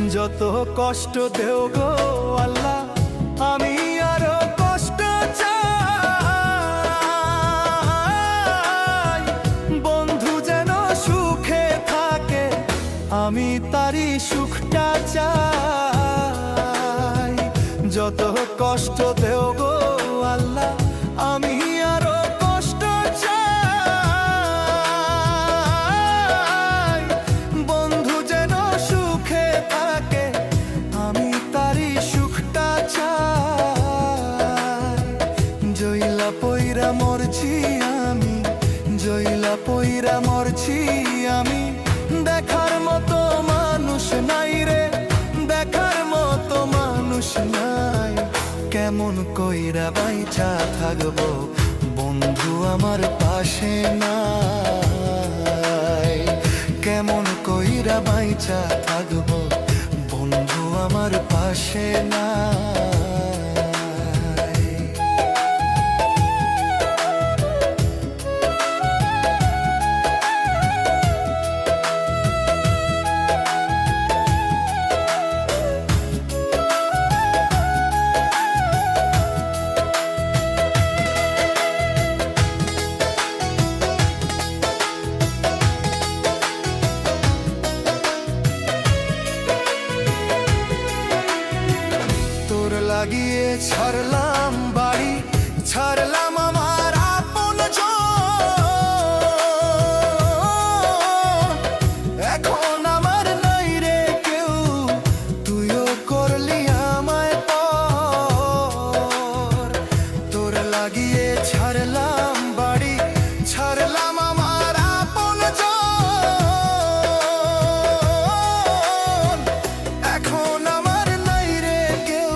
যত কষ্ট দেও গো আল্লাহ, আমি আরো কষ্ট চাই। বন্ধু যেন সুখে থাকে, আমি তারই সুখটা চাই। যত কষ্ট দেও গো আল্লাহ, আমি আরো কষ্ট চাই। বন্ধু যেন সুখে থাকে, আমি তারই সুখটা চাই। জইলা পইরা মরছি আমি, জইলা পইরা মরছি আমি। দেখার মতো মানুষ নাই রে, দেখার মতো মানুষ নাই। কেমন কইরা বাইচা থাকবো, বন্ধু আমার পাশে নাই। কেমন কইরা বাইচা থাকবো, বন্ধু আমার পাশে নাই। লাগিয়ে ছাড়লাম বাড়ি, ছাড়লাম আমার আপন জন। এখন আমার নাই রে কেউ, তুইও করলি আমায় পর। তোর লাগিয়ে ছাড়লাম বাড়ি, ছাড়লাম আমার আপন জন। এখন আমার নাই রে কেউ,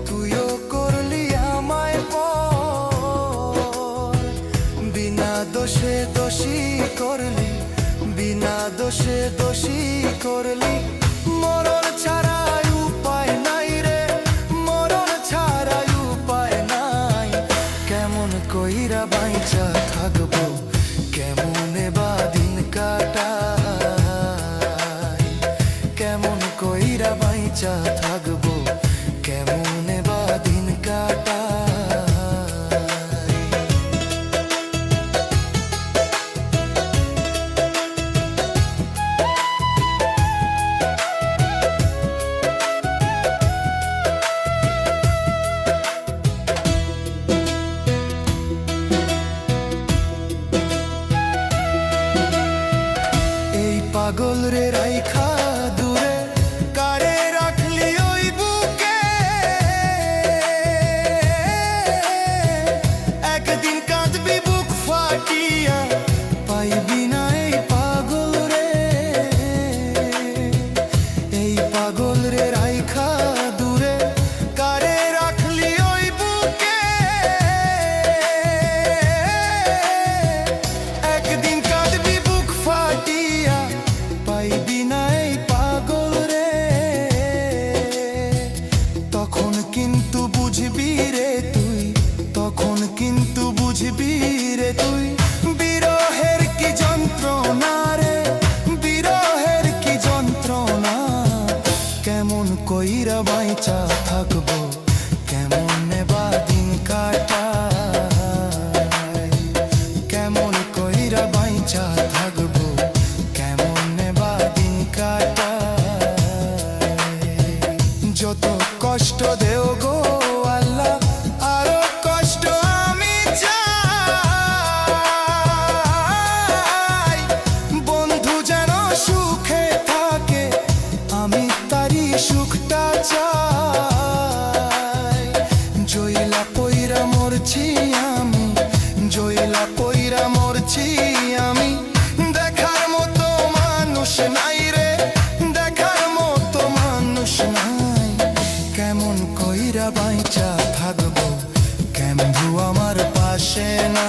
তুইও করলি আমায় পর। বিনা দোষে দোষী করলি, বিনা দোষে দোষী করলি। মরণ ছাড়া উপায় নাই রে, মরণ ছাড়া উপায় নাই। কেমন কইরা বাইচা থাকবো, কেমনে বা দিন কাটাই। কেমন কইরা বাইচা থাকবো, কেমনে বা দিন কাটাই। এই পাগল রে রাইখা দূরে, কারে রাখলি ওই বুকে। একদিন কাঁদবি বুক ফাটিয়া, পাইবি না এই পাগল রে। এই পাগল রে রাইখা দূরে, কারে রাখলি ওই বুকে। একদিন কাঁদবি বুক ফাটিয়া, পাইবি না এই পাগল রে। তখন কিন্তু বুঝবি রে তুই, তখন কিন্তু বুঝবি রে তুই। বিরহের কি যন্ত্রণা রে, বিরহের কি যন্ত্রণা। কেমন কইরা বাইচা থাকবো, কেমনে বা দিন কাটাই। কেমন কইরা বাইচা থাকবো, কেমনে বা দিন কাটাই। যত কষ্ট দেও গো আল্লাহ, আরো কষ্ট আমি চাই। বন্ধু যেন সুখে থাকে, আমি তারই সুখটা চাই। জইলা পইরা মরছি আমি, জইলা পইরা মরছি আমি। দেখার মতো মানুষ নাই রে, দেখার মতো মানুষ নাই। কেমন কইরা বাইচা থাকবো, কেমন আমার পাশে না।